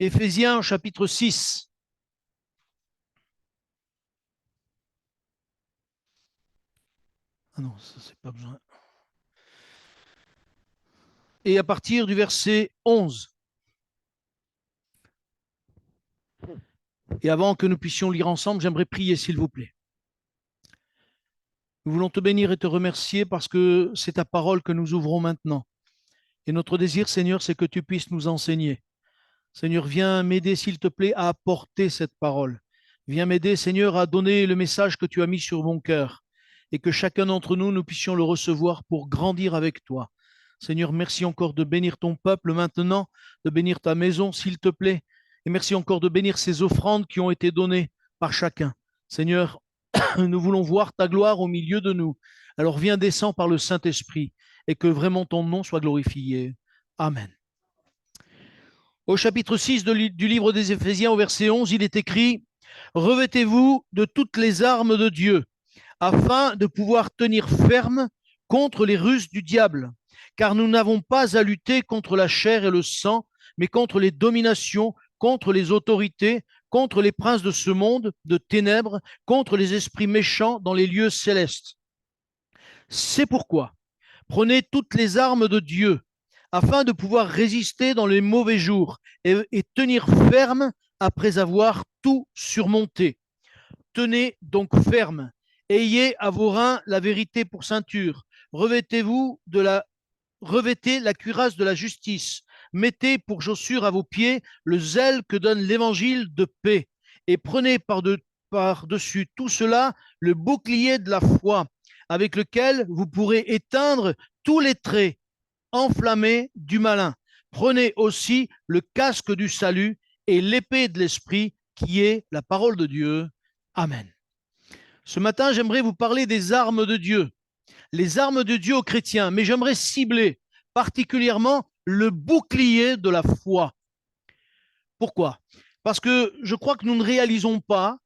Éphésiens chapitre 6. Ah non, ça c'est pas besoin. Et à partir du verset 11. Et avant que nous puissions lire ensemble, j'aimerais prier, s'il vous plaît. Nous voulons te bénir et te remercier parce que c'est ta parole que nous ouvrons maintenant. Et notre désir, Seigneur, c'est que tu puisses nous enseigner. Seigneur, viens m'aider, s'il te plaît, à apporter cette parole. Viens m'aider, Seigneur, à donner le message que tu as mis sur mon cœur et que chacun d'entre nous, nous puissions le recevoir pour grandir avec toi. Seigneur, merci encore de bénir ton peuple maintenant, de bénir ta maison, s'il te plaît. Et merci encore de bénir ces offrandes qui ont été données par chacun. Seigneur, nous voulons voir ta gloire au milieu de nous. Alors viens, descends par le Saint-Esprit et que vraiment ton nom soit glorifié. Amen. Au chapitre 6 du livre des Éphésiens, au verset 11, il est écrit « Revêtez-vous de toutes les armes de Dieu, afin de pouvoir tenir ferme contre les ruses du diable, car nous n'avons pas à lutter contre la chair et le sang, mais contre les dominations, contre les autorités, contre les princes de ce monde de ténèbres, contre les esprits méchants dans les lieux célestes. C'est pourquoi prenez toutes les armes de Dieu, afin de pouvoir résister dans les mauvais jours et tenir ferme après avoir tout surmonté. Tenez donc ferme. Ayez à vos reins la vérité pour ceinture. Revêtez la cuirasse de la justice. Mettez pour chaussure à vos pieds le zèle que donne l'évangile de paix. Et prenez par-dessus tout cela le bouclier de la foi, avec lequel vous pourrez éteindre tous les traits enflammés du malin. Prenez aussi le casque du salut et l'épée de l'esprit, qui est la parole de Dieu. Amen. Ce matin, j'aimerais vous parler des armes de Dieu, les armes de Dieu aux chrétiens, mais j'aimerais cibler particulièrement le bouclier de la foi. Pourquoi? Parce que je crois que nous ne réalisons pas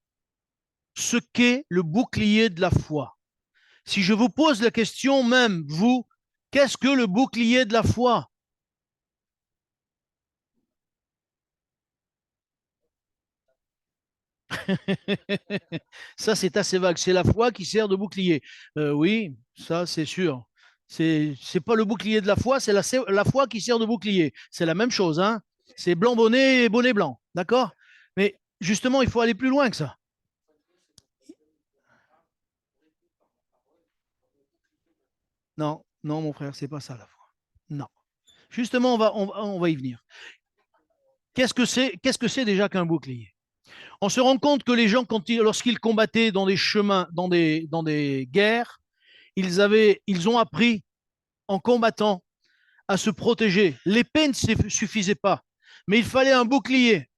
ce qu'est le bouclier de la foi. Si je vous pose la question même, vous, qu'est-ce que le bouclier de la foi? Ça, c'est assez vague. C'est la foi qui sert de bouclier. Oui, ça, c'est sûr. C'est pas le bouclier de la foi, c'est la foi qui sert de bouclier. C'est la même chose, hein. C'est blanc bonnet et bonnet blanc. D'accord? Mais justement, il faut aller plus loin que ça. Non, non, mon frère, c'est pas ça la foi. Non. Justement, on va y venir. Qu'est-ce que c'est déjà qu'un bouclier? On se rend compte que les gens, lorsqu'ils combattaient dans des chemins, dans des guerres, ils ont appris en combattant à se protéger. L'épée ne suffisait pas, mais il fallait un bouclier.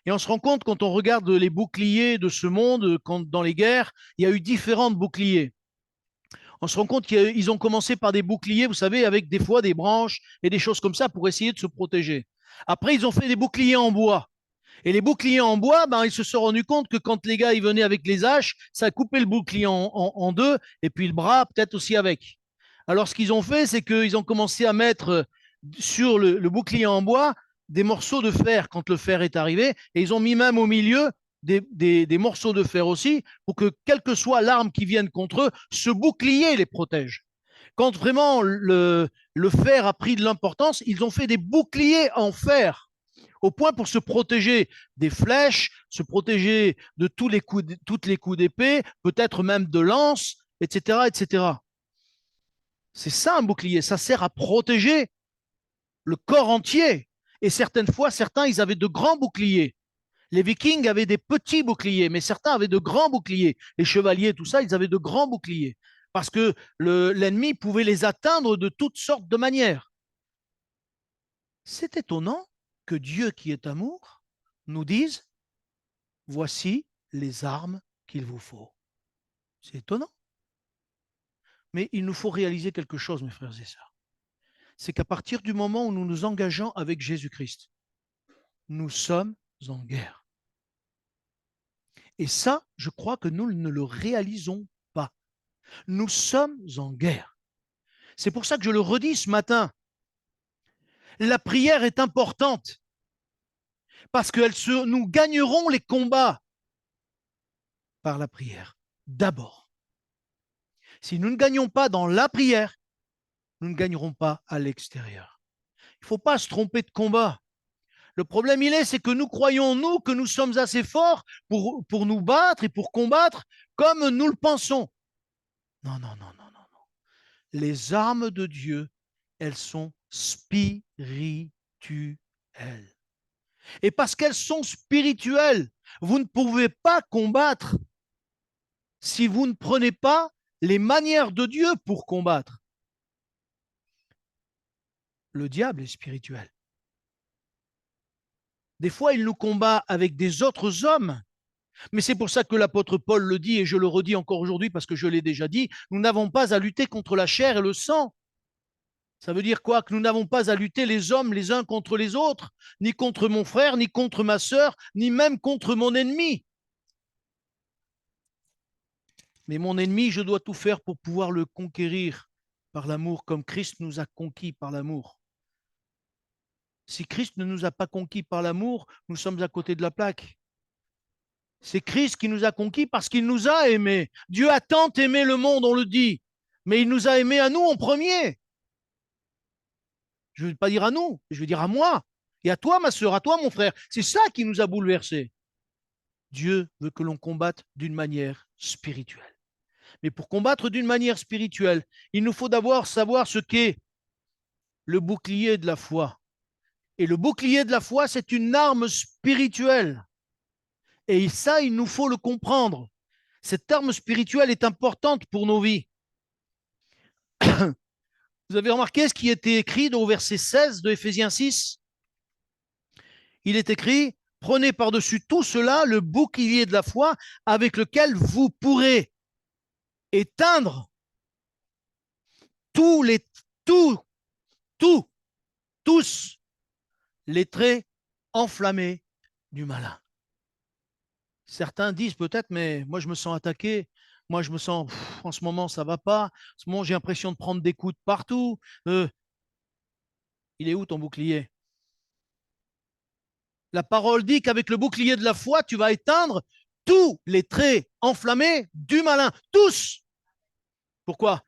Et on se rend compte quand on regarde les boucliers de ce monde, dans les guerres, il y a eu différents boucliers. On se rend compte qu'ils ont commencé par des boucliers, vous savez, avec des fois des branches et des choses comme ça pour essayer de se protéger. Après, ils ont fait des boucliers en bois. Et les boucliers en bois, ben, ils se sont rendus compte que quand les gars ils venaient avec les haches, ça coupait le bouclier en deux, et puis le bras peut-être aussi avec. Alors ce qu'ils ont fait, c'est qu'ils ont commencé à mettre sur le bouclier en bois des morceaux de fer quand le fer est arrivé, et ils ont mis même au milieu des morceaux de fer aussi, pour que quelle que soit l'arme qui vienne contre eux, ce bouclier les protège. Quand vraiment le fer a pris de l'importance, ils ont fait des boucliers en fer au point pour se protéger des flèches, se protéger de toutes les coups d'épée, peut-être même de lance, etc., etc. C'est ça un bouclier, ça sert à protéger le corps entier. Et certaines fois, certains, ils avaient de grands boucliers. Les Vikings avaient des petits boucliers, mais certains avaient de grands boucliers. Les chevaliers, tout ça, ils avaient de grands boucliers. Parce que l'ennemi pouvait les atteindre de toutes sortes de manières. C'est étonnant que Dieu, qui est amour, nous dise voici les armes qu'il vous faut. C'est étonnant. Mais il nous faut réaliser quelque chose, mes frères et sœurs. C'est qu'à partir du moment où nous nous engageons avec Jésus-Christ, nous sommes en guerre. Et ça, je crois que nous ne le réalisons pas. Nous sommes en guerre. C'est pour ça que je le redis ce matin. La prière est importante. Parce que nous gagnerons les combats par la prière. D'abord. Si nous ne gagnons pas dans la prière, nous ne gagnerons pas à l'extérieur. Il ne faut pas se tromper de combat. Le problème, c'est que nous croyons, nous, que nous sommes assez forts pour nous battre et pour combattre comme nous le pensons. Non, non, non, non, non, non. Les armes de Dieu, elles sont spirituelles. Et parce qu'elles sont spirituelles, vous ne pouvez pas combattre si vous ne prenez pas les manières de Dieu pour combattre. Le diable est spirituel. Des fois, il nous combat avec des autres hommes. Mais c'est pour ça que l'apôtre Paul le dit, et je le redis encore aujourd'hui parce que je l'ai déjà dit, nous n'avons pas à lutter contre la chair et le sang. Ça veut dire quoi? Que nous n'avons pas à lutter les hommes les uns contre les autres, ni contre mon frère, ni contre ma sœur, ni même contre mon ennemi. Mais mon ennemi, je dois tout faire pour pouvoir le conquérir par l'amour, comme Christ nous a conquis par l'amour. Si Christ ne nous a pas conquis par l'amour, nous sommes à côté de la plaque. C'est Christ qui nous a conquis parce qu'il nous a aimés. Dieu a tant aimé le monde, on le dit, mais il nous a aimés à nous en premier. Je ne veux pas dire à nous, je veux dire à moi, et à toi, ma sœur, à toi, mon frère. C'est ça qui nous a bouleversés. Dieu veut que l'on combatte d'une manière spirituelle. Mais pour combattre d'une manière spirituelle, il nous faut d'abord savoir ce qu'est le bouclier de la foi. Et le bouclier de la foi, c'est une arme spirituelle. Et ça, il nous faut le comprendre. Cette arme spirituelle est importante pour nos vies. Vous avez remarqué ce qui était écrit au verset 16 de Éphésiens 6? Il est écrit, prenez par-dessus tout cela le bouclier de la foi avec lequel vous pourrez éteindre tous les, tout, tout, tous les traits enflammés du malin. Certains disent peut-être, mais moi je me sens attaqué, moi je me sens, en ce moment ça va pas, en ce moment j'ai l'impression de prendre des coups de partout. Il est où ton bouclier? La parole dit qu'avec le bouclier de la foi, tu vas éteindre tous les traits enflammés du malin, tous. Pourquoi?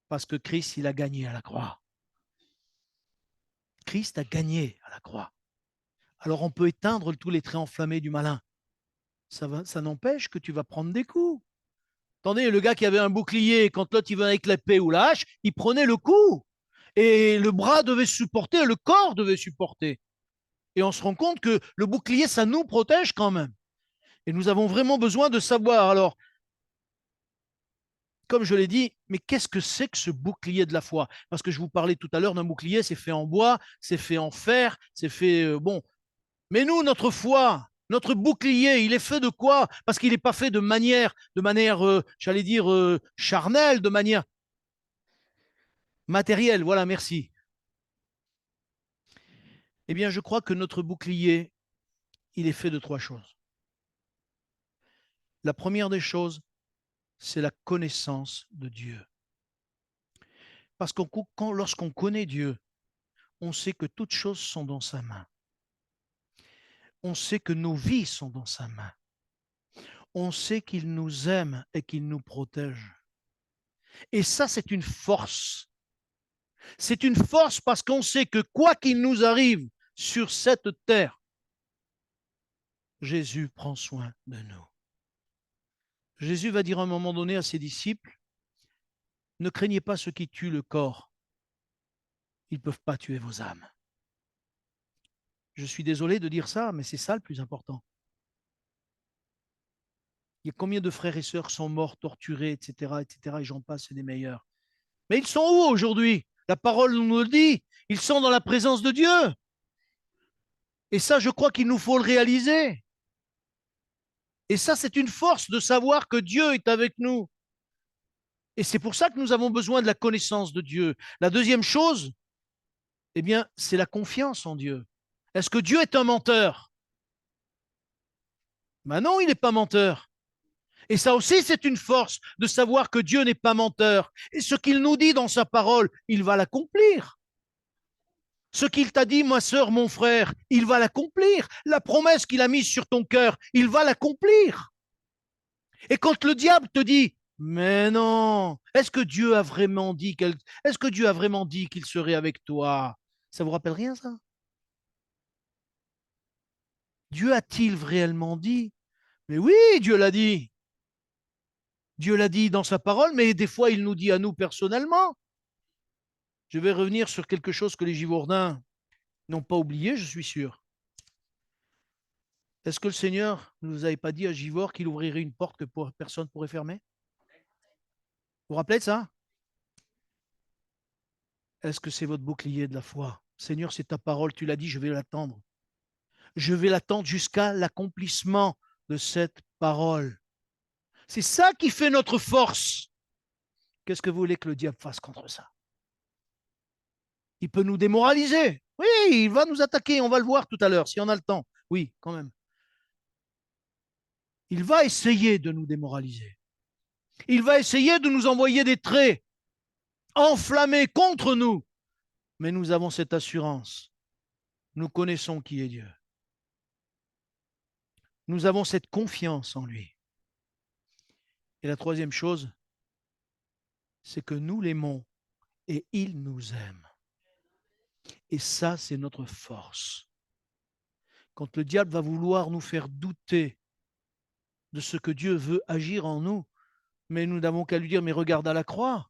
Parce que Christ, il a gagné à la croix. Christ a gagné à la croix. Alors on peut éteindre tous les traits enflammés du malin. Ça n'empêche que tu vas prendre des coups. Attendez, le gars qui avait un bouclier, quand l'autre il venait avec l'épée ou la hache, il prenait le coup. Et le bras devait supporter, le corps devait supporter. Et on se rend compte que le bouclier, ça nous protège quand même. Et nous avons vraiment besoin de savoir. Alors, comme je l'ai dit, mais qu'est-ce que c'est que ce bouclier de la foi? Parce que je vous parlais tout à l'heure d'un bouclier, c'est fait en bois, c'est fait en fer, c'est fait... bon. Mais nous, notre foi, notre bouclier, il est fait de quoi? Parce qu'il n'est pas fait de manière j'allais dire, charnelle, de manière matérielle. Voilà, merci. Eh bien, je crois que notre bouclier, il est fait de trois choses. La première des choses, c'est la connaissance de Dieu. Parce que lorsqu'on connaît Dieu, on sait que toutes choses sont dans sa main. On sait que nos vies sont dans sa main. On sait qu'il nous aime et qu'il nous protège. Et ça, c'est une force. C'est une force parce qu'on sait que quoi qu'il nous arrive sur cette terre, Jésus prend soin de nous. Jésus va dire à un moment donné à ses disciples, ne craignez pas ceux qui tuent le corps. Ils ne peuvent pas tuer vos âmes. Je suis désolé de dire ça, mais c'est ça le plus important. Il y a combien de frères et sœurs sont morts, torturés, etc., etc., et j'en passe, c'est des meilleurs. Mais ils sont où aujourd'hui? La parole nous le dit. Ils sont dans la présence de Dieu. Et ça, je crois qu'il nous faut le réaliser. Et ça, c'est une force de savoir que Dieu est avec nous. Et c'est pour ça que nous avons besoin de la connaissance de Dieu. La deuxième chose, eh bien, c'est la confiance en Dieu. Est-ce que Dieu est un menteur? Ben non, il n'est pas menteur. Et ça aussi, c'est une force de savoir que Dieu n'est pas menteur. Et ce qu'il nous dit dans sa parole, il va l'accomplir. Ce qu'il t'a dit, ma sœur, mon frère, il va l'accomplir. La promesse qu'il a mise sur ton cœur, il va l'accomplir. Et quand le diable te dit, mais non, est-ce que Dieu a vraiment dit qu'il serait avec toi? Ça vous rappelle rien, ça? Dieu a-t-il réellement dit? Mais oui, Dieu l'a dit. Dieu l'a dit dans sa parole, mais des fois, il nous dit à nous personnellement. Je vais revenir sur quelque chose que les Givordains n'ont pas oublié, je suis sûr. Est-ce que le Seigneur ne nous avait pas dit à Givors qu'il ouvrirait une porte que personne ne pourrait fermer? Vous vous rappelez de ça? Est-ce que c'est votre bouclier de la foi? Seigneur, c'est ta parole, tu l'as dit, je vais l'attendre. Je vais l'attendre jusqu'à l'accomplissement de cette parole. C'est ça qui fait notre force. Qu'est-ce que vous voulez que le diable fasse contre ça? Il peut nous démoraliser. Oui, il va nous attaquer, on va le voir tout à l'heure, si on a le temps. Oui, quand même. Il va essayer de nous démoraliser. Il va essayer de nous envoyer des traits enflammés contre nous. Mais nous avons cette assurance. Nous connaissons qui est Dieu. Nous avons cette confiance en lui. Et la troisième chose, c'est que nous l'aimons et il nous aime. Et ça, c'est notre force. Quand le diable va vouloir nous faire douter de ce que Dieu veut agir en nous, mais nous n'avons qu'à lui dire, mais regarde à la croix.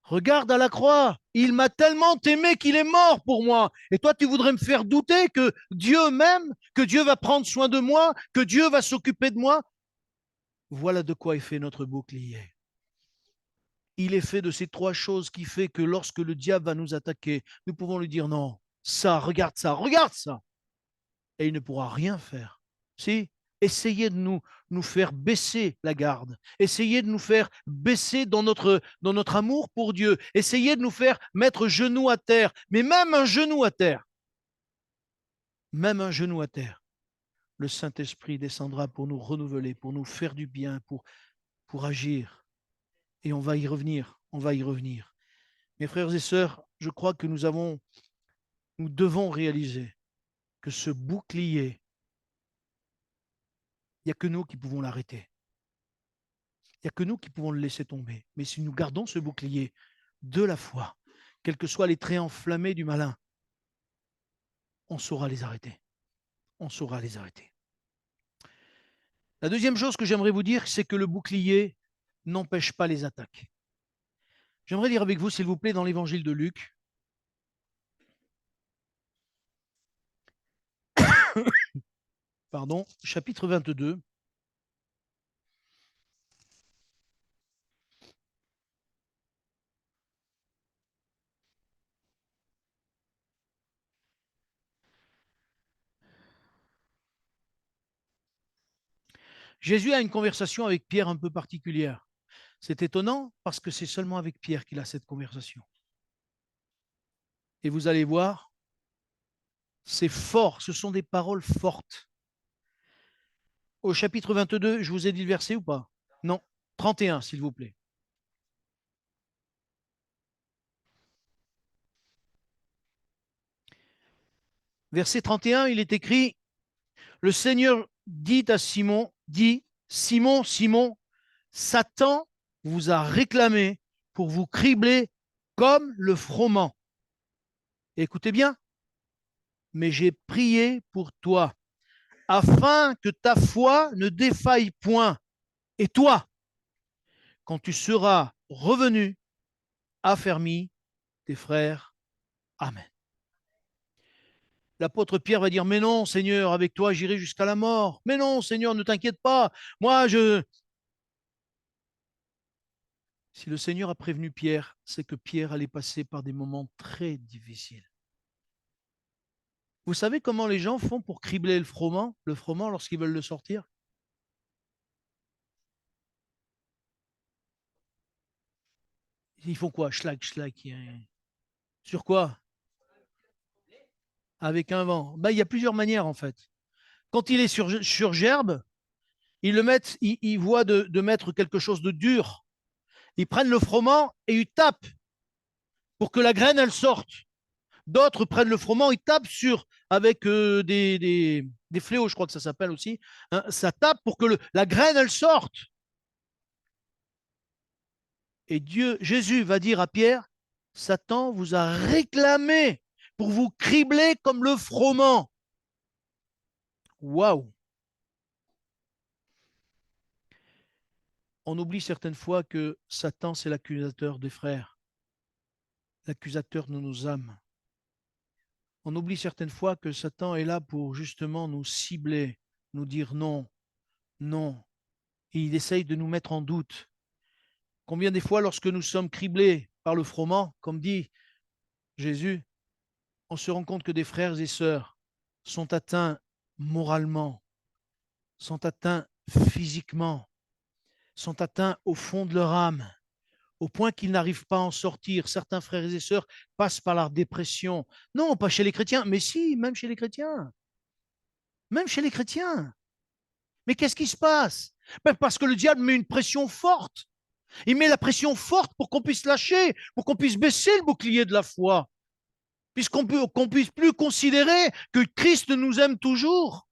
Regarde à la croix. Il m'a tellement aimé qu'il est mort pour moi. Et toi, tu voudrais me faire douter que Dieu m'aime, que Dieu va prendre soin de moi, que Dieu va s'occuper de moi. Voilà de quoi est fait notre bouclier. Il est fait de ces trois choses qui fait que lorsque le diable va nous attaquer, nous pouvons lui dire non, ça, regarde ça. Et il ne pourra rien faire. Si, essayez de nous faire baisser la garde. Essayez de nous faire baisser dans notre amour pour Dieu. Essayez de nous faire mettre genou à terre. Mais même un genou à terre, même un genou à terre, le Saint-Esprit descendra pour nous renouveler, pour nous faire du bien, pour agir. Et on va y revenir, on va y revenir. Mes frères et sœurs, je crois que nous devons réaliser que ce bouclier, il n'y a que nous qui pouvons l'arrêter. Il n'y a que nous qui pouvons le laisser tomber. Mais si nous gardons ce bouclier de la foi, quels que soient les traits enflammés du malin, on saura les arrêter. On saura les arrêter. La deuxième chose que j'aimerais vous dire, c'est que le bouclier n'empêche pas les attaques. J'aimerais lire avec vous, s'il vous plaît, dans l'évangile de Luc. Pardon, chapitre 22. Jésus a une conversation avec Pierre un peu particulière. C'est étonnant parce que c'est seulement avec Pierre qu'il a cette conversation. Et vous allez voir, c'est fort, ce sont des paroles fortes. Au chapitre 22, je vous ai dit le verset ou pas? Non, 31, s'il vous plaît. Verset 31, il est écrit, le Seigneur dit, Simon, Simon, Satan vous a réclamé pour vous cribler comme le froment. Écoutez bien, mais j'ai prié pour toi, afin que ta foi ne défaille point. Et toi, quand tu seras revenu, affermis tes frères. Amen. L'apôtre Pierre va dire, mais non, Seigneur, avec toi, j'irai jusqu'à la mort. Mais non, Seigneur, ne t'inquiète pas. Si le Seigneur a prévenu Pierre, c'est que Pierre allait passer par des moments très difficiles. Vous savez comment les gens font pour cribler le froment lorsqu'ils veulent le sortir? Ils font quoi? Schlag, schlag. Sur quoi? Avec un vent. Ben, il y a plusieurs manières en fait. Quand il est sur gerbe, ils voient de mettre quelque chose de dur. Ils prennent le froment et ils tapent pour que la graine, elle sorte. D'autres prennent le froment, ils tapent sur avec des fléaux, je crois que ça s'appelle aussi. Hein, ça tape pour que la graine, elle sorte. Et Jésus va dire à Pierre, Satan vous a réclamé pour vous cribler comme le froment. Waouh! On oublie certaines fois que Satan, c'est l'accusateur des frères, l'accusateur de nos âmes. On oublie certaines fois que Satan est là pour justement nous cibler, nous dire non, non. Et il essaye de nous mettre en doute. Combien des fois, lorsque nous sommes criblés par le froment, comme dit Jésus, on se rend compte que des frères et sœurs sont atteints moralement, sont atteints physiquement, sont atteints au fond de leur âme, au point qu'ils n'arrivent pas à en sortir. Certains frères et sœurs passent par la dépression. Non, pas chez les chrétiens, mais si, même chez les chrétiens. Même chez les chrétiens. Mais qu'est-ce qui se passe? Ben parce que le diable met une pression forte. Il met la pression forte pour qu'on puisse lâcher, pour qu'on puisse baisser le bouclier de la foi, qu'on puisse plus considérer que Christ nous aime toujours.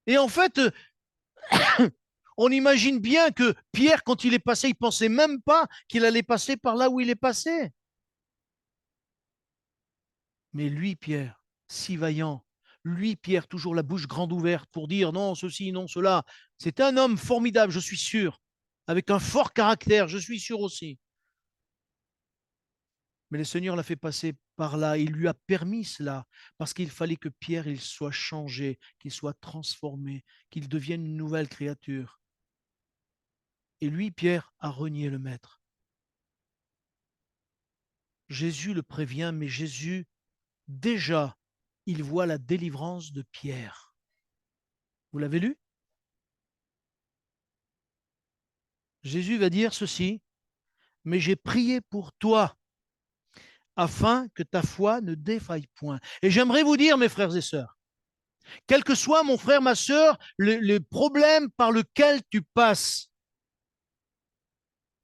Et en fait, on imagine bien que Pierre, quand il est passé, il pensait même pas qu'il allait passer par là où il est passé. Mais lui, Pierre, si vaillant, lui, Pierre, toujours la bouche grande ouverte pour dire non, ceci, non, cela. C'est un homme formidable, je suis sûr, avec un fort caractère, je suis sûr aussi. Mais le Seigneur l'a fait passer par là, il lui a permis cela, parce qu'il fallait que Pierre il soit changé, qu'il soit transformé, qu'il devienne une nouvelle créature. Et lui, Pierre, a renié le Maître. Jésus le prévient, mais Jésus, déjà, il voit la délivrance de Pierre. Vous l'avez lu? Jésus va dire ceci, mais j'ai prié pour toi, afin que ta foi ne défaille point. Et j'aimerais vous dire, mes frères et sœurs, quel que soit, mon frère, ma sœur, le problème par lequel tu passes,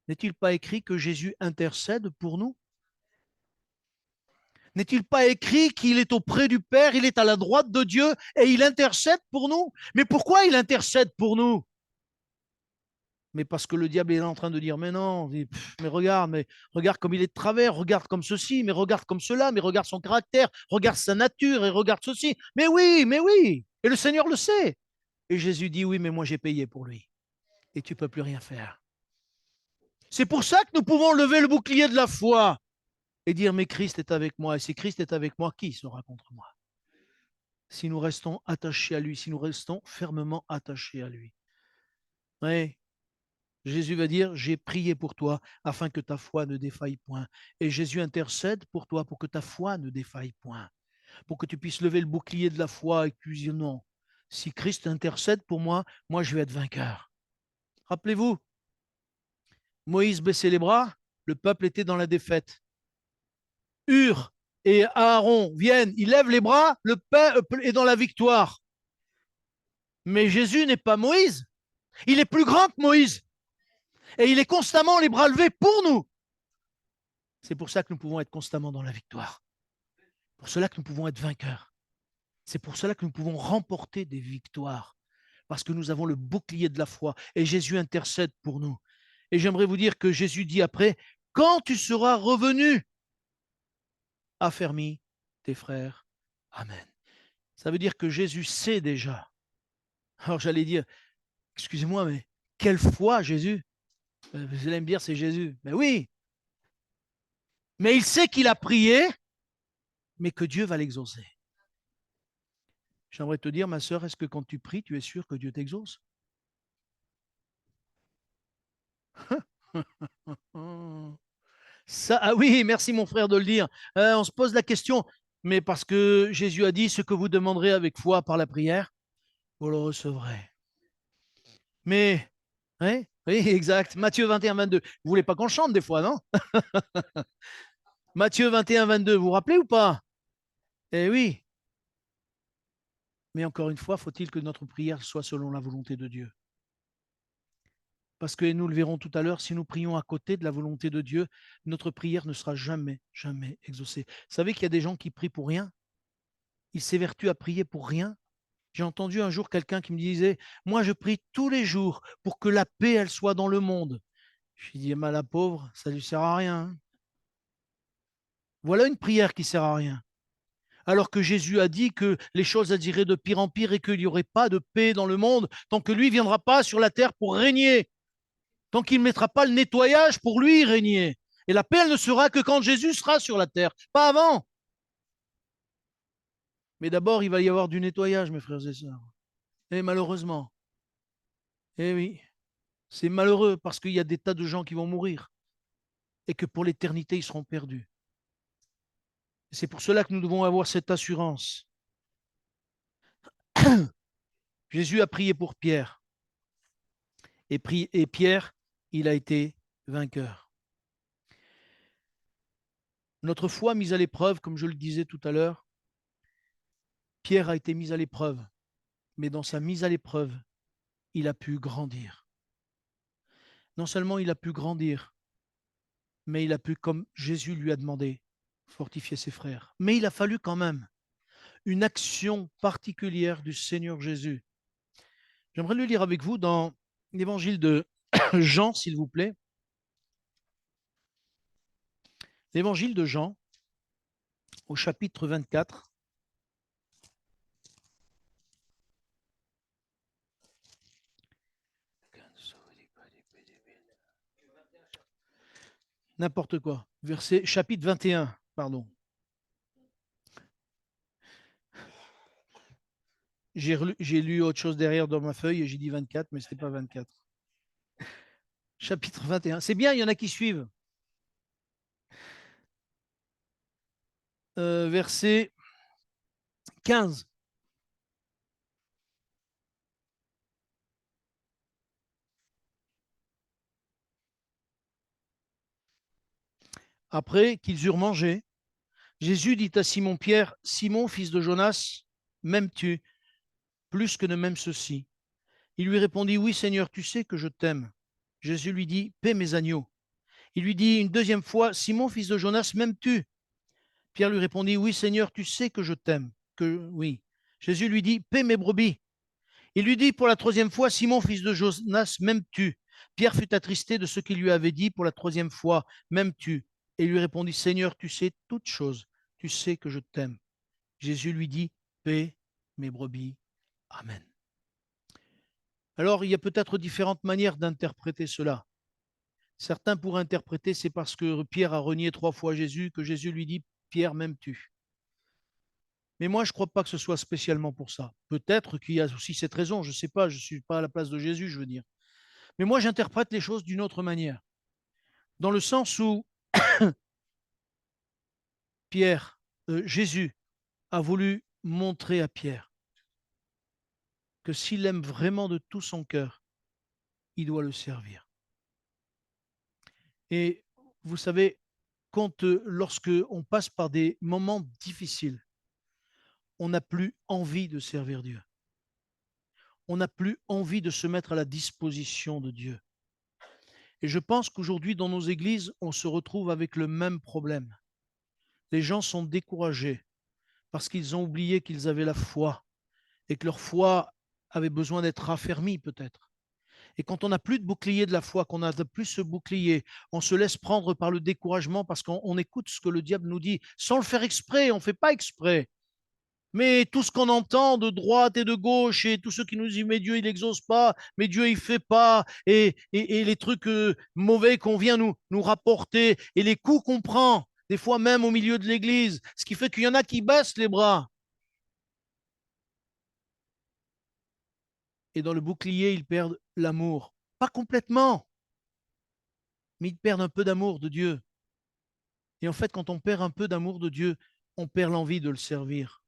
n'est-il pas écrit que Jésus intercède pour nous? N'est-il pas écrit qu'il est auprès du Père, il est à la droite de Dieu et il intercède pour nous? Mais pourquoi il intercède pour nous? Mais parce que le diable est en train de dire, mais non, mais regarde comme il est de travers, regarde comme ceci, mais regarde comme cela, mais regarde son caractère, regarde sa nature et regarde ceci. Mais oui, mais oui. Et le Seigneur le sait. Et Jésus dit, oui, mais moi j'ai payé pour lui. Et tu ne peux plus rien faire. C'est pour ça que nous pouvons lever le bouclier de la foi et dire, mais Christ est avec moi. Et si Christ est avec moi, qui sera contre moi? Si nous restons attachés à lui, si nous restons fermement attachés à lui. Oui, Jésus va dire, j'ai prié pour toi afin que ta foi ne défaille point. Et Jésus intercède pour toi pour que ta foi ne défaille point. Pour que tu puisses lever le bouclier de la foi et que tu dises non. Si Christ intercède pour moi, moi je vais être vainqueur. Rappelez-vous, Moïse baissait les bras, le peuple était dans la défaite. Hur et Aaron viennent, ils lèvent les bras, le peuple est dans la victoire. Mais Jésus n'est pas Moïse. Il est plus grand que Moïse. Et il est constamment les bras levés pour nous. C'est pour ça que nous pouvons être constamment dans la victoire. Pour cela que nous pouvons être vainqueurs. C'est pour cela que nous pouvons remporter des victoires. Parce que nous avons le bouclier de la foi. Et Jésus intercède pour nous. Et j'aimerais vous dire que Jésus dit après, quand tu seras revenu, affermis tes frères. Amen. Ça veut dire que Jésus sait déjà. Alors j'allais dire, excusez-moi, mais quelle foi Jésus? Vous allez me dire, c'est Jésus. Mais oui, mais il sait qu'il a prié, mais que Dieu va l'exaucer. J'aimerais te dire, ma sœur, est-ce que quand tu pries, tu es sûr que Dieu t'exauce? Ça, ah oui, merci mon frère de le dire. On se pose la question, mais parce que Jésus a dit, ce que vous demanderez avec foi par la prière, vous le recevrez. Mais, hein, oui, exact. Matthieu 21, 22. Vous voulez pas qu'on chante des fois, non? Matthieu 21, 22, vous vous rappelez ou pas? Eh oui. Mais encore une fois, faut-il que notre prière soit selon la volonté de Dieu? Parce que nous le verrons tout à l'heure, si nous prions à côté de la volonté de Dieu, notre prière ne sera jamais, jamais exaucée. Vous savez qu'il y a des gens qui prient pour rien? Ils s'évertuent à prier pour rien. J'ai entendu un jour quelqu'un qui me disait, moi je prie tous les jours pour que la paix, elle soit dans le monde. Je lui dis, mais la pauvre, ça ne lui sert à rien, hein. Voilà une prière qui ne sert à rien. Alors que Jésus a dit que les choses elles iraient de pire en pire et qu'il n'y aurait pas de paix dans le monde tant que lui ne viendra pas sur la terre pour régner, tant qu'il ne mettra pas le nettoyage pour lui régner. Et la paix, elle ne sera que quand Jésus sera sur la terre, pas avant. Mais d'abord, il va y avoir du nettoyage, mes frères et sœurs. Et malheureusement, eh oui, c'est malheureux parce qu'il y a des tas de gens qui vont mourir et que pour l'éternité, ils seront perdus. C'est pour cela que nous devons avoir cette assurance. Jésus a prié pour Pierre et Pierre, il a été vainqueur. Notre foi mise à l'épreuve, comme je le disais tout à l'heure, Pierre a été mis à l'épreuve, mais dans sa mise à l'épreuve, il a pu grandir. Non seulement il a pu grandir, mais il a pu, comme Jésus lui a demandé, fortifier ses frères. Mais il a fallu quand même une action particulière du Seigneur Jésus. J'aimerais le lire avec vous dans l'évangile de Jean, s'il vous plaît. L'évangile de Jean, au chapitre 24. N'importe quoi. Verset, chapitre 21, pardon. J'ai lu autre chose derrière dans ma feuille et j'ai dit 24, mais ce n'est pas 24. Chapitre 21. C'est bien, il y en a qui suivent. Verset 15. Après qu'ils eurent mangé, Jésus dit à Simon-Pierre, Simon, fils de Jonas, m'aimes-tu plus que ne m'aime ceci? Il lui répondit, oui, Seigneur, tu sais que je t'aime. Jésus lui dit, paie mes agneaux. Il lui dit une deuxième fois, Simon, fils de Jonas, m'aimes-tu? Pierre lui répondit, oui, Seigneur, tu sais que je t'aime. Que oui. Jésus lui dit, paie mes brebis. Il lui dit pour la troisième fois, Simon, fils de Jonas, m'aimes-tu? Pierre fut attristé de ce qu'il lui avait dit pour la troisième fois, m'aimes-tu? Et il lui répondit, Seigneur, tu sais toutes choses, tu sais que je t'aime. Jésus lui dit, paie mes brebis. Amen. Alors, il y a peut-être différentes manières d'interpréter cela. Certains pourraient interpréter, c'est parce que Pierre a renié 3 fois Jésus que Jésus lui dit, Pierre, m'aimes-tu? Mais moi, je ne crois pas que ce soit spécialement pour ça. Peut-être qu'il y a aussi cette raison, je ne sais pas, je ne suis pas à la place de Jésus, je veux dire. Mais moi, j'interprète les choses d'une autre manière, dans le sens où Jésus a voulu montrer à Pierre que s'il aime vraiment de tout son cœur, il doit le servir. Et vous savez, lorsque on passe par des moments difficiles, on n'a plus envie de servir Dieu. On n'a plus envie de se mettre à la disposition de Dieu. Et je pense qu'aujourd'hui, dans nos églises, on se retrouve avec le même problème. Les gens sont découragés parce qu'ils ont oublié qu'ils avaient la foi et que leur foi avait besoin d'être raffermie peut-être. Et quand on n'a plus de bouclier de la foi, qu'on n'a plus ce bouclier, on se laisse prendre par le découragement parce qu'on écoute ce que le diable nous dit sans le faire exprès, on ne fait pas exprès. Mais tout ce qu'on entend de droite et de gauche et tous ceux qui nous disent mais Dieu il n'exauce pas, mais Dieu il fait pas et les trucs mauvais qu'on vient nous rapporter et les coups qu'on prend, des fois même au milieu de l'église, ce qui fait qu'il y en a qui baissent les bras. Et dans le bouclier, ils perdent l'amour. Pas complètement, mais ils perdent un peu d'amour de Dieu. Et en fait, quand on perd un peu d'amour de Dieu, on perd l'envie de le servir.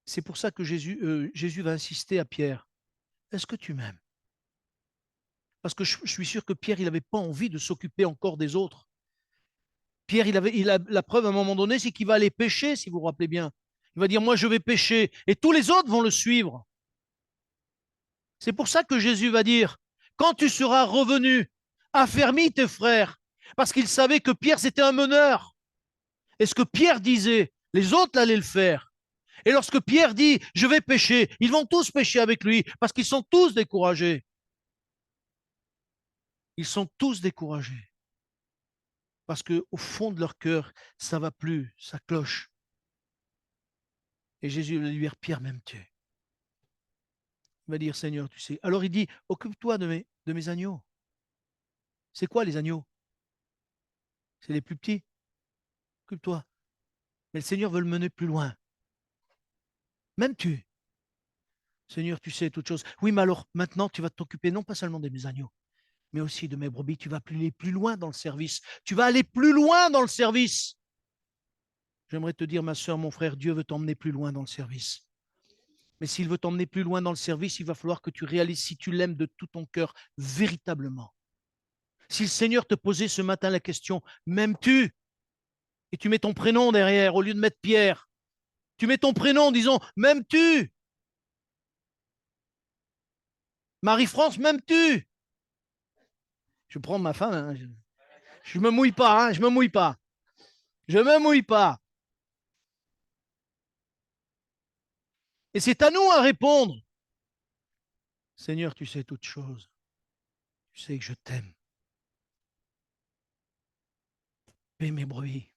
C'est pour ça que Jésus va insister à Pierre. Est-ce que tu m'aimes? Parce que je suis sûr que Pierre, il n'avait pas envie de s'occuper encore des autres. Pierre, la preuve à un moment donné, c'est qu'il va aller pêcher, si vous vous rappelez bien. Il va dire, moi je vais pêcher, et tous les autres vont le suivre. C'est pour ça que Jésus va dire, Quand tu seras revenu, affermis tes frères, parce qu'ils savaient que Pierre, c'était un meneur. Et ce que Pierre disait, les autres allaient le faire. Et lorsque Pierre dit, je vais pêcher, ils vont tous pêcher avec lui, parce qu'ils sont tous découragés. Ils sont tous découragés. Parce qu'au fond de leur cœur, ça ne va plus, ça cloche. Et Jésus va lui dire, Pierre, m'aimes-tu? Il va dire, Seigneur, tu sais. Alors il dit, occupe-toi de mes agneaux. C'est quoi les agneaux? C'est les plus petits. Occupe-toi. Mais le Seigneur veut le mener plus loin. M'aimes-tu? Seigneur, tu sais toutes choses. Oui, mais alors maintenant, tu vas t'occuper non pas seulement de mes agneaux, mais aussi de mes brebis. Tu vas aller plus loin dans le service. Tu vas aller plus loin dans le service. J'aimerais te dire, ma soeur, mon frère, Dieu veut t'emmener plus loin dans le service. Mais s'il veut t'emmener plus loin dans le service, il va falloir que tu réalises si tu l'aimes de tout ton cœur, véritablement. Si le Seigneur te posait ce matin la question, m'aimes-tu? Et tu mets ton prénom derrière au lieu de mettre Pierre. Tu mets ton prénom en disant, m'aimes-tu? Marie-France, m'aimes-tu? Je prends ma femme, hein. Je me mouille pas, hein, je me mouille pas. Je me mouille pas. Et c'est à nous à répondre. Seigneur, tu sais toutes choses. Tu sais que je t'aime. Paie mes brebis.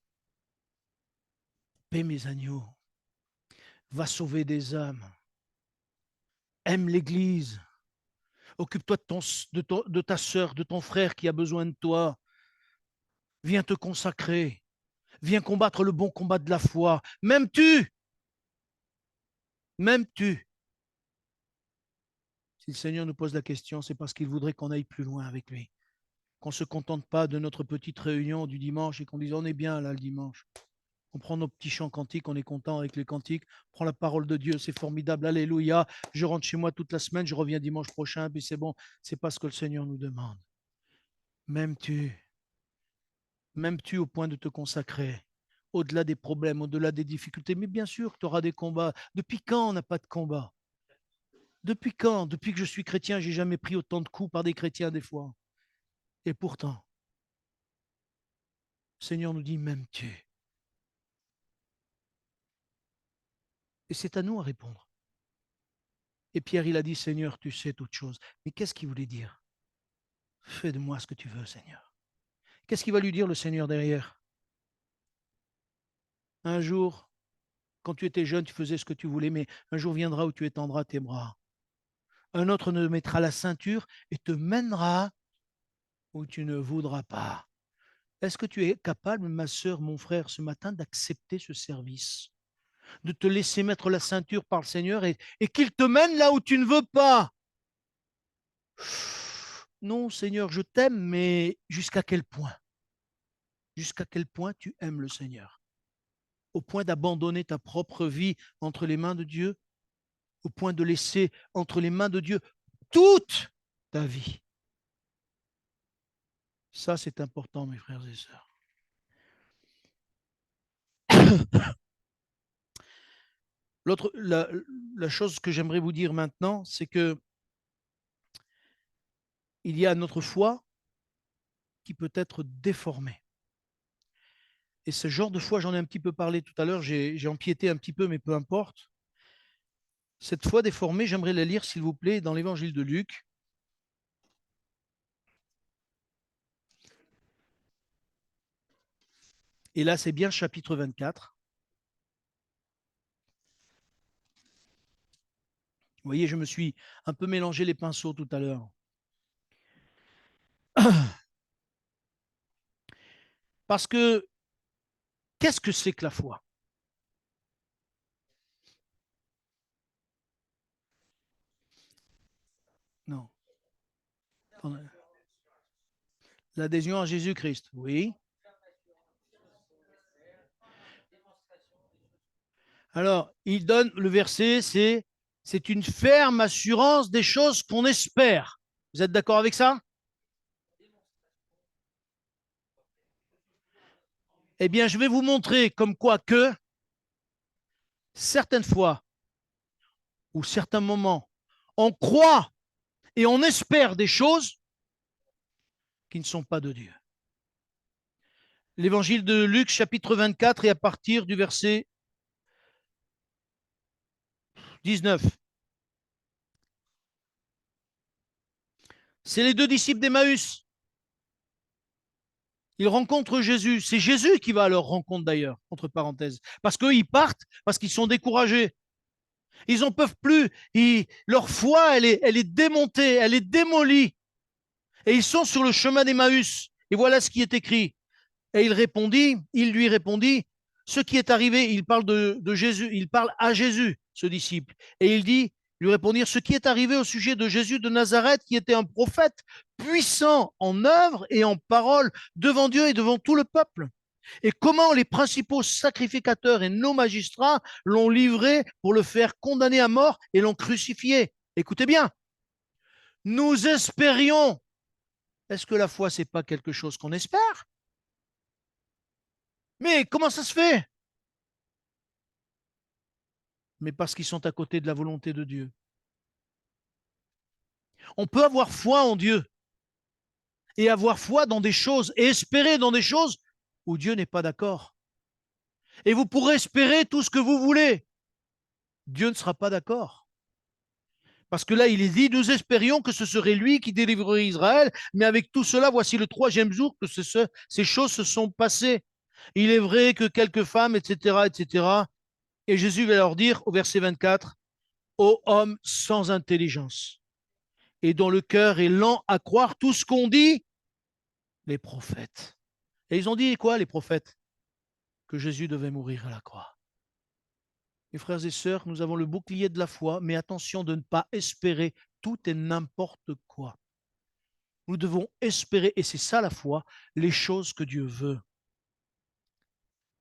Paie mes agneaux. Va sauver des âmes. Aime l'Église. Occupe-toi de ta sœur, de ton frère qui a besoin de toi. Viens te consacrer. Viens combattre le bon combat de la foi. M'aimes-tu? M'aimes-tu? Si le Seigneur nous pose la question, c'est parce qu'il voudrait qu'on aille plus loin avec lui. Qu'on ne se contente pas de notre petite réunion du dimanche et qu'on dise on est bien là le dimanche. On prend nos petits chants cantiques, on est content avec les cantiques, on prend la parole de Dieu, c'est formidable, alléluia. Je rentre chez moi toute la semaine, je reviens dimanche prochain, puis c'est bon. C'est pas ce que le Seigneur nous demande. M'aimes-tu? M'aimes-tu au point de te consacrer? Au-delà des problèmes, au-delà des difficultés. Mais bien sûr que tu auras des combats. Depuis quand on n'a pas de combat? Depuis quand? Depuis que je suis chrétien, j'ai jamais pris autant de coups par des chrétiens des fois. Et pourtant, le Seigneur nous dit, m'aimes-tu? Et c'est à nous à répondre. Et Pierre, il a dit, Seigneur, tu sais toutes choses. Mais qu'est-ce qu'il voulait dire? Fais de moi ce que tu veux, Seigneur. Qu'est-ce qu'il va lui dire le Seigneur derrière? Un jour, quand tu étais jeune, tu faisais ce que tu voulais, mais un jour viendra où tu étendras tes bras. Un autre ne mettra la ceinture et te mènera où tu ne voudras pas. Est-ce que tu es capable, ma soeur, mon frère, ce matin, d'accepter ce service, de te laisser mettre la ceinture par le Seigneur et qu'il te mène là où tu ne veux pas? Non, Seigneur, je t'aime, mais jusqu'à quel point? Jusqu'à quel point tu aimes le Seigneur? Au point d'abandonner ta propre vie entre les mains de Dieu, au point de laisser entre les mains de Dieu toute ta vie. Ça, c'est important, mes frères et sœurs. La chose que j'aimerais vous dire maintenant, c'est que il y a notre foi qui peut être déformée. Et ce genre de foi, j'en ai un petit peu parlé tout à l'heure, j'ai empiété un petit peu, mais peu importe. Cette foi déformée, j'aimerais la lire, s'il vous plaît, dans l'évangile de Luc. Et là, c'est bien chapitre 24. Vous voyez, je me suis un peu mélangé les pinceaux tout à l'heure. Parce que, qu'est-ce que c'est que la foi? Non. L'adhésion à Jésus-Christ, oui. Alors, il donne le verset, c'est une ferme assurance des choses qu'on espère. Vous êtes d'accord avec ça? Eh bien, je vais vous montrer comme quoi que certaines fois ou certains moments, on croit Et on espère des choses qui ne sont pas de Dieu. L'évangile de Luc, chapitre 24, et à partir du verset 19. C'est les deux disciples d'Emmaüs. Ils rencontrent Jésus. C'est Jésus qui va à leur rencontre d'ailleurs, entre parenthèses. Parce qu'eux, ils partent, parce qu'ils sont découragés. Ils n'en peuvent plus. Leur foi, elle est démontée, elle est démolie. Et ils sont sur le chemin d'Emmaüs. Et voilà ce qui est écrit. Et il lui répondit, ce qui est arrivé, il parle de Jésus, il parle à Jésus, ce disciple. Et il dit, lui répondit, ce qui est arrivé au sujet de Jésus de Nazareth, qui était un prophète puissant en œuvre et en parole devant Dieu et devant tout le peuple. Et comment les principaux sacrificateurs et nos magistrats l'ont livré pour le faire condamner à mort et l'ont crucifié. Écoutez bien, nous espérions. Est-ce que la foi, c'est pas quelque chose qu'on espère? Mais comment ça se fait? Mais parce qu'ils sont à côté de la volonté de Dieu. On peut avoir foi en Dieu et avoir foi dans des choses et espérer dans des choses où Dieu n'est pas d'accord. Et vous pourrez espérer tout ce que vous voulez. Dieu ne sera pas d'accord. Parce que là, il est dit, nous espérions que ce serait lui qui délivrerait Israël, mais avec tout cela, voici le troisième jour que ces choses se sont passées. Il est vrai que quelques femmes, etc., etc., et Jésus va leur dire au verset 24, ô homme sans intelligence, et dont le cœur est lent à croire tout ce qu'on dit, les prophètes. Et ils ont dit quoi, les prophètes? Que Jésus devait mourir à la croix. Mes frères et sœurs, nous avons le bouclier de la foi, mais attention de ne pas espérer tout et n'importe quoi. Nous devons espérer, et c'est ça la foi, les choses que Dieu veut.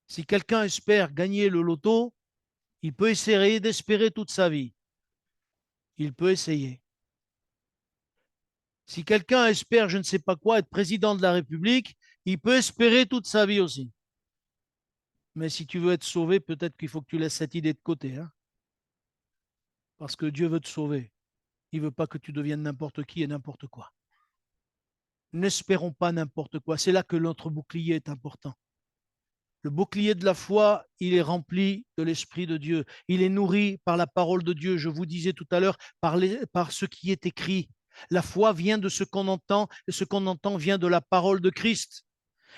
Si quelqu'un espère gagner le loto, il peut essayer d'espérer toute sa vie. Il peut essayer. Si quelqu'un espère, je ne sais pas quoi, être président de la République, il peut espérer toute sa vie aussi. Mais si tu veux être sauvé, peut-être qu'il faut que tu laisses cette idée de côté. Hein, parce que Dieu veut te sauver. Il ne veut pas que tu deviennes n'importe qui et n'importe quoi. N'espérons pas n'importe quoi. C'est là que notre bouclier est important. Le bouclier de la foi, il est rempli de l'Esprit de Dieu. Il est nourri par la parole de Dieu. Je vous disais tout à l'heure, par ce qui est écrit. La foi vient de ce qu'on entend, et ce qu'on entend vient de la parole de Christ.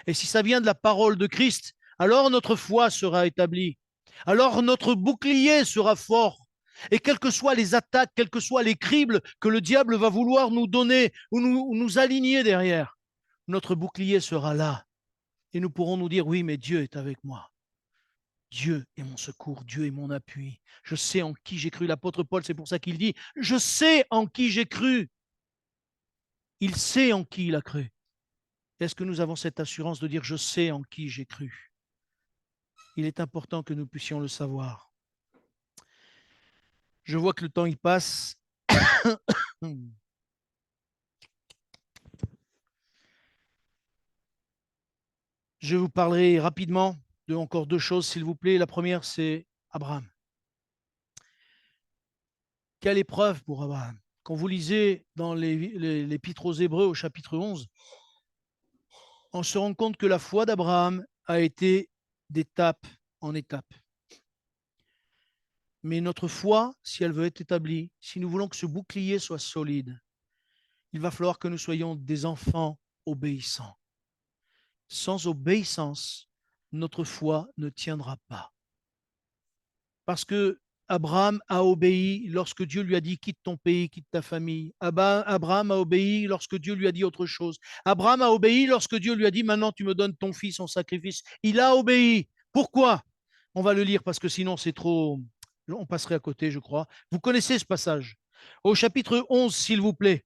Et si ça vient de la parole de Christ, alors notre foi sera établie. Alors notre bouclier sera fort. Et quelles que soient les attaques, quels que soient les cribles que le diable va vouloir nous donner ou nous aligner derrière, notre bouclier sera là. Et nous pourrons nous dire, oui, mais Dieu est avec moi. Dieu est mon secours, Dieu est mon appui. Je sais en qui j'ai cru. L'apôtre Paul, c'est pour ça qu'il dit, je sais en qui j'ai cru. Il sait en qui il a cru. Est-ce que nous avons cette assurance de dire, je sais en qui j'ai cru? Il est important que nous puissions le savoir. Je vois que le temps, il passe. Je vous parlerai rapidement de encore deux choses, s'il vous plaît. La première, c'est Abraham. Quelle épreuve pour Abraham. Quand vous lisez dans l'Épître aux Hébreux au chapitre 11, on se rend compte que la foi d'Abraham a été d'étape en étape. Mais notre foi, si elle veut être établie, si nous voulons que ce bouclier soit solide, il va falloir que nous soyons des enfants obéissants. Sans obéissance, notre foi ne tiendra pas. Parce que Abraham a obéi lorsque Dieu lui a dit quitte ton pays, quitte ta famille. Abraham a obéi lorsque Dieu lui a dit autre chose. Abraham a obéi lorsque Dieu lui a dit maintenant tu me donnes ton fils en sacrifice. Il a obéi. Pourquoi? On va le lire parce que sinon c'est trop... On passerait à côté, je crois. Vous connaissez ce passage. Au chapitre 11, s'il vous plaît,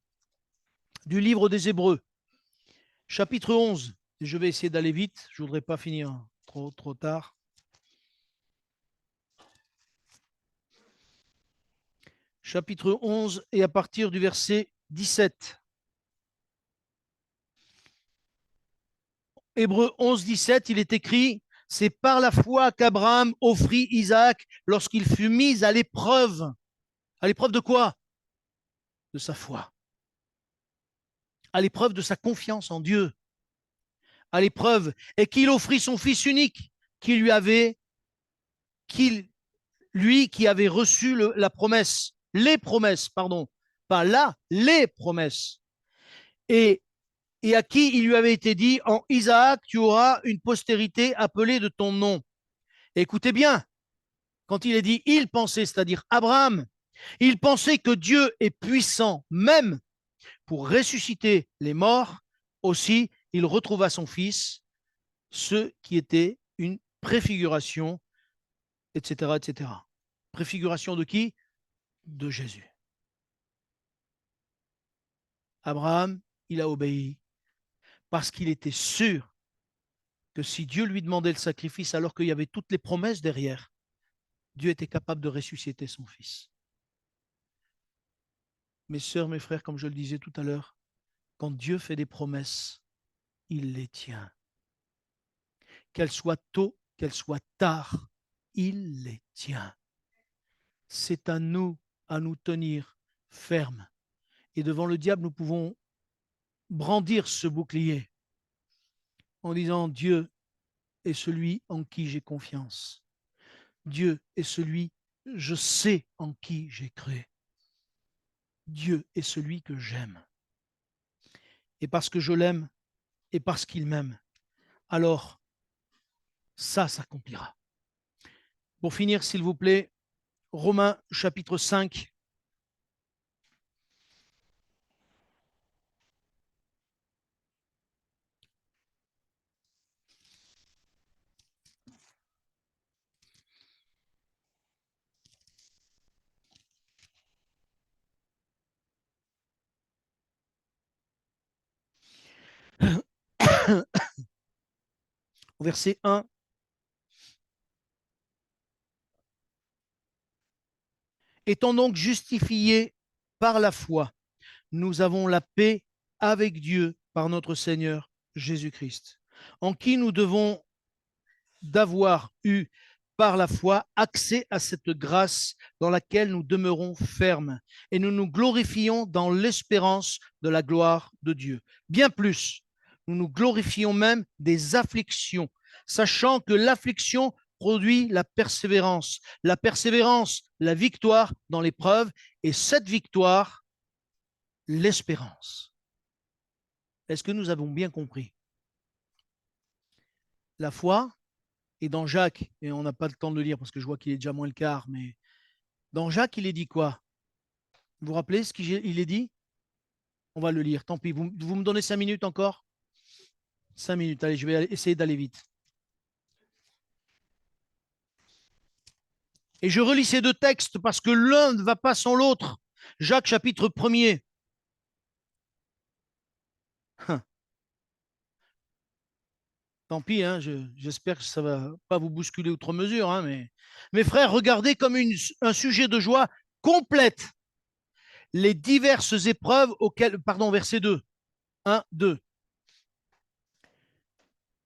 du livre des Hébreux. Chapitre 11. Je vais essayer d'aller vite. Je ne voudrais pas finir trop tard. Chapitre 11 et à partir du verset 17. Hébreux 11, 17, il est écrit, c'est par la foi qu'Abraham offrit Isaac lorsqu'il fut mis à l'épreuve. À l'épreuve de quoi? De sa foi. à l'épreuve de sa confiance en Dieu, à l'épreuve, et qu'il offrit son Fils unique, qu'il, lui qui avait reçu la promesse, les promesses, pardon, pas là, les promesses, et, et à qui il lui avait été dit, en Isaac, tu auras une postérité appelée de ton nom. Et écoutez bien, quand il est dit il pensait, c'est-à-dire Abraham, il pensait que Dieu est puissant même pour ressusciter les morts. Aussi, il retrouva son fils, ce qui était une préfiguration, etc., etc. Préfiguration de qui? De Jésus. Abraham, il a obéi parce qu'il était sûr que si Dieu lui demandait le sacrifice alors qu'il y avait toutes les promesses derrière, Dieu était capable de ressusciter son fils. Mes sœurs, mes frères, comme je le disais tout à l'heure, quand Dieu fait des promesses, il les tient. Qu'elles soient tôt, qu'elles soient tard, il les tient. C'est à nous tenir fermes. Et devant le diable, nous pouvons brandir ce bouclier en disant Dieu est celui en qui j'ai confiance. Dieu est celui, je sais en qui j'ai cru. Dieu est celui que j'aime. Et parce que je l'aime et parce qu'il m'aime, alors ça s'accomplira. Pour finir, s'il vous plaît, Romains chapitre 5. Verset 1. Étant donc justifiés par la foi, nous avons la paix avec Dieu par notre Seigneur Jésus-Christ, en qui nous devons d'avoir eu par la foi accès à cette grâce dans laquelle nous demeurons fermes et nous nous glorifions dans l'espérance de la gloire de Dieu. Bien plus, nous nous glorifions même des afflictions, sachant que l'affliction produit la persévérance, la victoire dans l'épreuve, et cette victoire, l'espérance. Est-ce que nous avons bien compris? La foi, et dans Jacques, et on n'a pas le temps de le lire parce que je vois qu'il est déjà moins le quart, mais dans Jacques, il est dit quoi? Vous vous rappelez ce qu'il est dit? On va le lire, tant pis. Vous me donnez 5 minutes encore? 5 minutes, allez, je vais essayer d'aller vite. Et je relis ces deux textes parce que l'un ne va pas sans l'autre. Jacques chapitre 1er. Tant pis, hein, j'espère que ça ne va pas vous bousculer outre mesure. Hein, mais mes frères, regardez comme un sujet de joie complète les diverses épreuves auxquelles... Pardon, verset 2. 1, 2.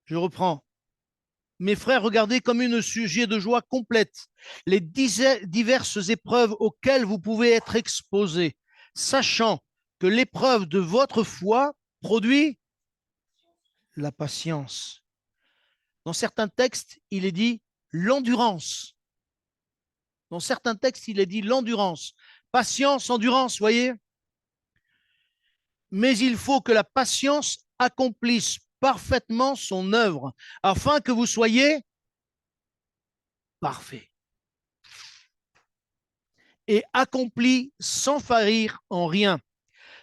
Je reprends. Mes frères, regardez comme un sujet de joie complète les diverses épreuves auxquelles vous pouvez être exposés, sachant que l'épreuve de votre foi produit la patience. Dans certains textes, il est dit l'endurance. Dans certains textes, il est dit l'endurance. Patience, endurance, voyez. Mais il faut que la patience accomplisse parfaitement son œuvre, afin que vous soyez parfaits et accomplis sans faillir en rien.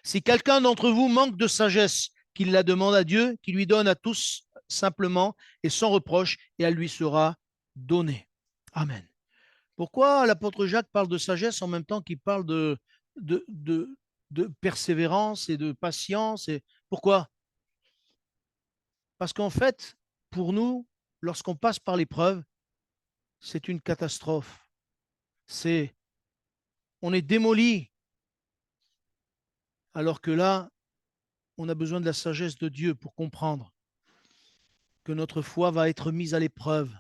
Si quelqu'un d'entre vous manque de sagesse, qu'il la demande à Dieu, qui lui donne à tous simplement et sans reproche, et elle lui sera donnée. Amen. Pourquoi l'apôtre Jacques parle de sagesse en même temps qu'il parle de, de, de persévérance et de patience Pourquoi? Parce qu'en fait, pour nous, lorsqu'on passe par l'épreuve, c'est une catastrophe. On est démoli. Alors que là, on a besoin de la sagesse de Dieu pour comprendre que notre foi va être mise à l'épreuve.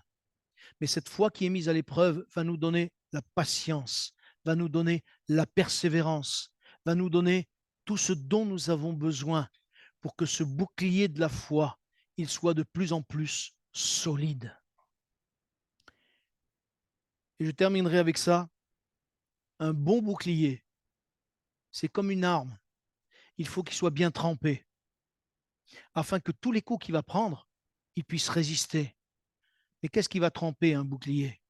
Mais cette foi qui est mise à l'épreuve va nous donner la patience, va nous donner la persévérance, va nous donner tout ce dont nous avons besoin pour que ce bouclier de la foi, il soit de plus en plus solide. Et je terminerai avec ça. Un bon bouclier, c'est comme une arme. Il faut qu'il soit bien trempé, afin que tous les coups qu'il va prendre, il puisse résister. Mais qu'est-ce qui va tremper un bouclier?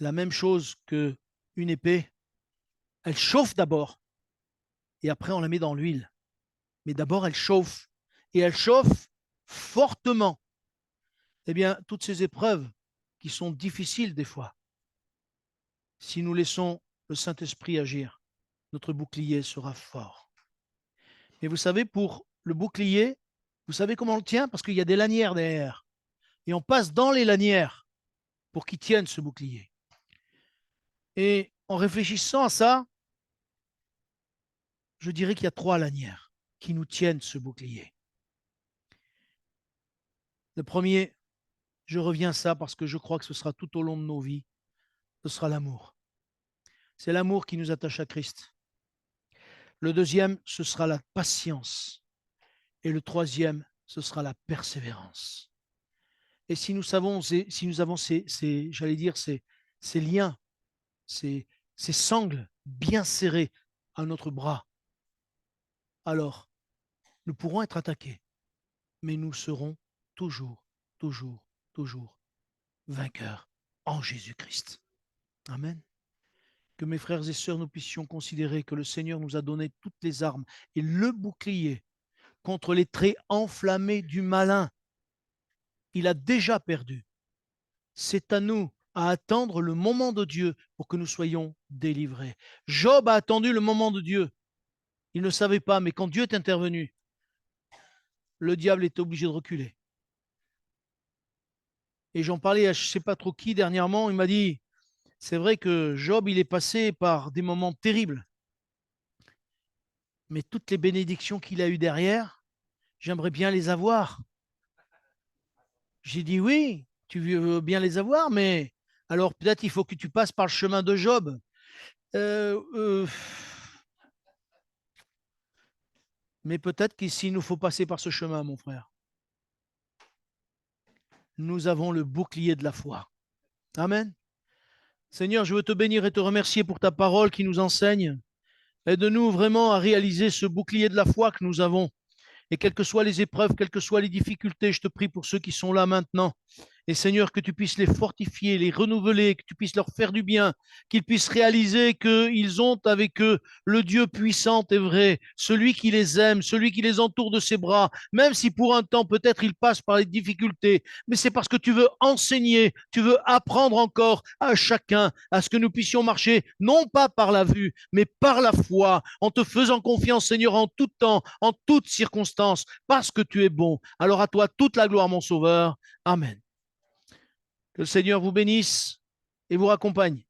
La même chose qu'une épée. Elle chauffe d'abord, et après on la met dans l'huile. Mais d'abord, elle chauffe, et elle chauffe fortement. Eh bien, toutes ces épreuves qui sont difficiles des fois, si nous laissons le Saint-Esprit agir, notre bouclier sera fort. Et vous savez, pour le bouclier, vous savez comment on le tient? Parce qu'il y a des lanières derrière. Et on passe dans les lanières pour qu'il tienne ce bouclier. Et en réfléchissant à ça, je dirais qu'il y a 3 lanières qui nous tiennent ce bouclier. Le premier, je reviens à ça parce que je crois que ce sera tout au long de nos vies, ce sera l'amour. C'est l'amour qui nous attache à Christ. Le deuxième, ce sera la patience. Et le troisième, ce sera la persévérance. Et si nous savons, si nous avons j'allais dire, ces liens, ces sangles bien serrées à notre bras, alors nous pourrons être attaqués, mais nous serons toujours, toujours, toujours vainqueurs en Jésus-Christ. Amen. Que mes frères et sœurs, nous puissions considérer que le Seigneur nous a donné toutes les armes et le bouclier contre les traits enflammés du malin. Il a déjà perdu. C'est à nous à attendre le moment de Dieu pour que nous soyons délivrés. Job a attendu le moment de Dieu. Il ne savait pas, mais quand Dieu est intervenu, le diable est obligé de reculer. Et j'en parlais à je ne sais pas trop qui dernièrement, il m'a dit, c'est vrai que Job, il est passé par des moments terribles, mais toutes les bénédictions qu'il a eues derrière, j'aimerais bien les avoir. J'ai dit oui, tu veux bien les avoir, mais alors peut-être il faut que tu passes par le chemin de Job. Euh, euh, mais peut-être qu'ici, il nous faut passer par ce chemin, mon frère. Nous avons le bouclier de la foi. Amen. Seigneur, je veux te bénir et te remercier pour ta parole qui nous enseigne. Aide-nous vraiment à réaliser ce bouclier de la foi que nous avons. Et quelles que soient les épreuves, quelles que soient les difficultés, je te prie pour ceux qui sont là maintenant. Et Seigneur, que tu puisses les fortifier, les renouveler, que tu puisses leur faire du bien, qu'ils puissent réaliser qu'ils ont avec eux le Dieu puissant et vrai, celui qui les aime, celui qui les entoure de ses bras, même si pour un temps peut-être ils passent par les difficultés, mais c'est parce que tu veux enseigner, tu veux apprendre encore à chacun à ce que nous puissions marcher, non pas par la vue, mais par la foi, en te faisant confiance, Seigneur, en tout temps, en toutes circonstances, parce que tu es bon. Alors à toi toute la gloire, mon Sauveur. Amen. Que le Seigneur vous bénisse et vous raccompagne.